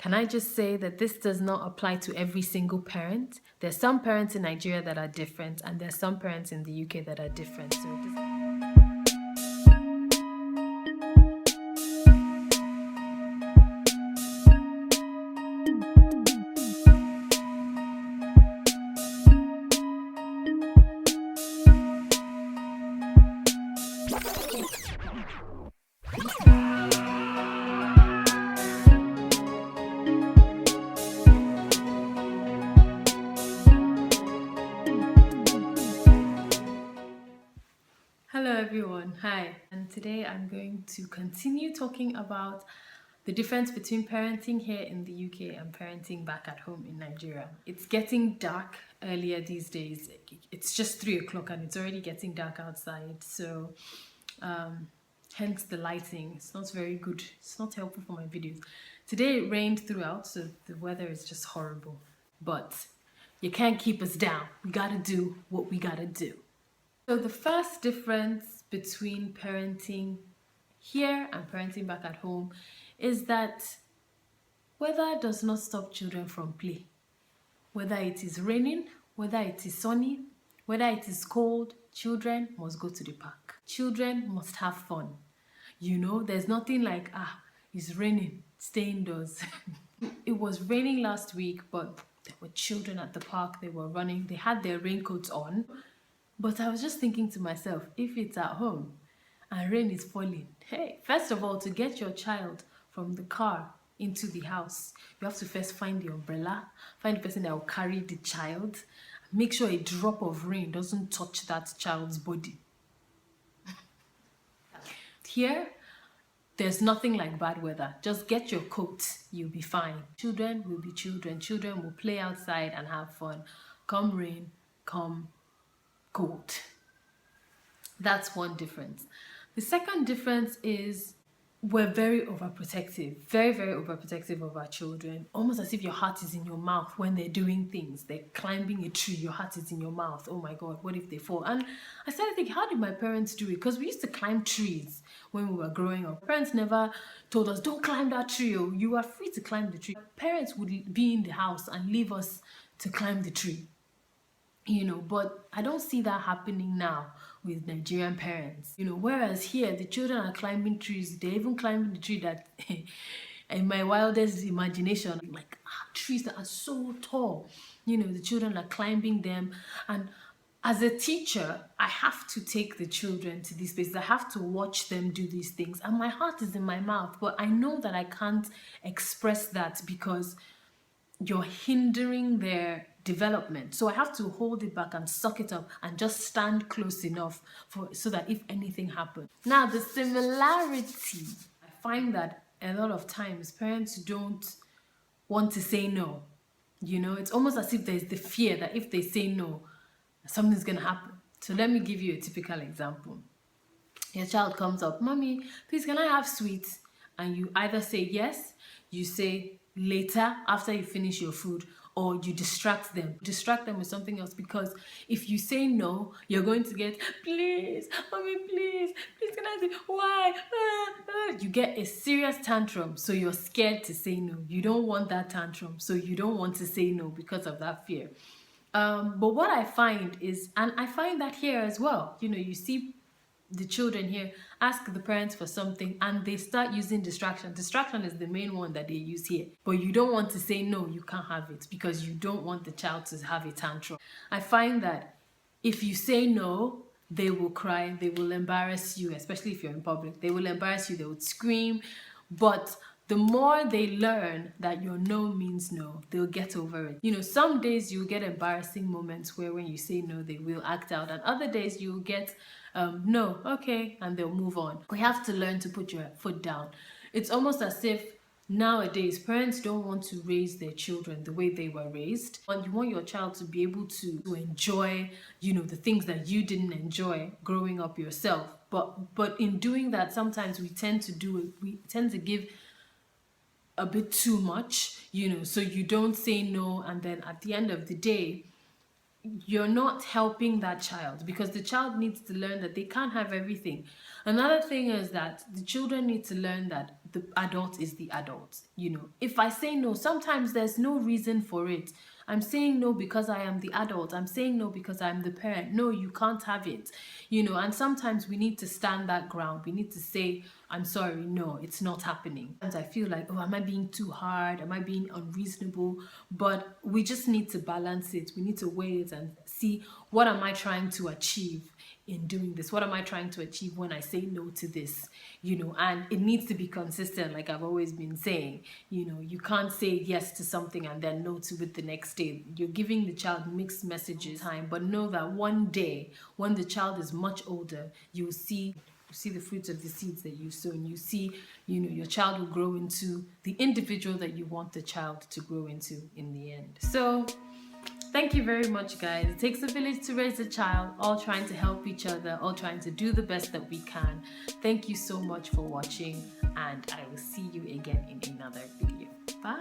Can I just say that this does not apply to every single parent? There's some parents in Nigeria that are different, and there's some parents in the UK that are different. Hello everyone, hi, and today I'm going to continue talking about the difference between parenting here in the UK and parenting back at home in Nigeria. It's getting dark earlier these days. It's just 3 o'clock and it's already getting dark outside, so hence the lighting. It's not very good. It's not helpful for my videos. Today it rained throughout, so the weather is just horrible, but you can't keep us down. We gotta do what we gotta do. So the first difference between parenting here and parenting back at home is that weather does not stop children from play. Whether it is raining, whether it is sunny, whether it is cold, children must go to the park. Children must have fun. You know, there's nothing like, it's raining, stay indoors. It was raining last week, but there were children at the park, they were running, they had their raincoats on. But I was just thinking to myself, if it's at home and rain is falling, hey, first of all, to get your child from the car into the house, you have to first find the umbrella, find the person that will carry the child, make sure a drop of rain doesn't touch that child's body. Here, there's nothing like bad weather. Just get your coat, you'll be fine. Children will be children. Children will play outside and have fun. Come rain, come cold. That's one difference. The second difference is we're very overprotective, very overprotective of our children, almost as if your heart is in your mouth when they're doing things. They're climbing a tree, your heart is in your mouth. Oh my God, what if they fall? And I started thinking, how did my parents do it? Because we used to climb trees when we were growing up. Parents never told us, don't climb that tree. Oh, you are free to climb the tree. Parents would be in the house and leave us to climb the tree. You know, but I don't see that happening now with Nigerian parents. You know, whereas here the children are climbing trees. They're even climbing the tree that in my wildest imagination, like trees that are so tall. You know, the children are climbing them. And as a teacher, I have to take the children to these places. I have to watch them do these things. And my heart is in my mouth, but I know that I can't express that because you're hindering their development. So I have to hold it back and suck it up and just stand close enough so that if anything happens. Now, the similarity, I find that a lot of times parents don't want to say no. You know, it's almost as if there's the fear that if they say no, something's going to happen. So let me give you a typical example. Your child comes up, Mommy, please can I have sweets? And you either say yes, you say later after you finish your food, or you distract them with something else, because if you say no, you're going to get, please, Mommy, please can I say, why? You get a serious tantrum, so you're scared to say no. You don't want that tantrum, so you don't want to say no because of that fear. But what I find is, and I find that here as well, you know, you see the children here ask the parents for something and they start using distraction. Distraction is the main one that they use here. But you don't want to say no, you can't have it because you don't want the child to have a tantrum. I find that if you say no, they will cry, they will embarrass you, especially if you're in public. They will embarrass you, they would scream. But the more they learn that your no means no, they'll get over it. You know, some days you'll get embarrassing moments where when you say no, they will act out. And other days you'll get no, okay, and they'll move on. We have to learn to put your foot down. It's almost as if nowadays parents don't want to raise their children the way they were raised. And you want your child to be able to enjoy, you know, the things that you didn't enjoy growing up yourself. But in doing that, sometimes we tend to give a bit too much, you know, so you don't say no, and then at the end of the day, you're not helping that child because the child needs to learn that they can't have everything. Another thing is that the children need to learn that the adult is the adult. If I say no, sometimes there's no reason for it. I'm saying no because I am the adult. I'm saying no because I'm the parent. No, you can't have it. And sometimes we need to stand that ground. We need to say, I'm sorry, no, it's not happening. And I feel like, oh, am I being too hard? Am I being unreasonable? But we just need to balance it. We need to weigh it and see, what am I trying to achieve in doing this? What am I trying to achieve when I say no to this? And it needs to be consistent, like I've always been saying. You can't say yes to something and then no to it the next day. You're giving the child mixed messages time, but know that one day, when the child is much older, you'll see the fruits of the seeds that you sow, and you see, your child will grow into the individual that you want the child to grow into in the end. So thank you very much, guys. It takes a village to raise a child, all trying to help each other, all trying to do the best that we can. Thank you so much for watching, and I will see you again in another video. Bye.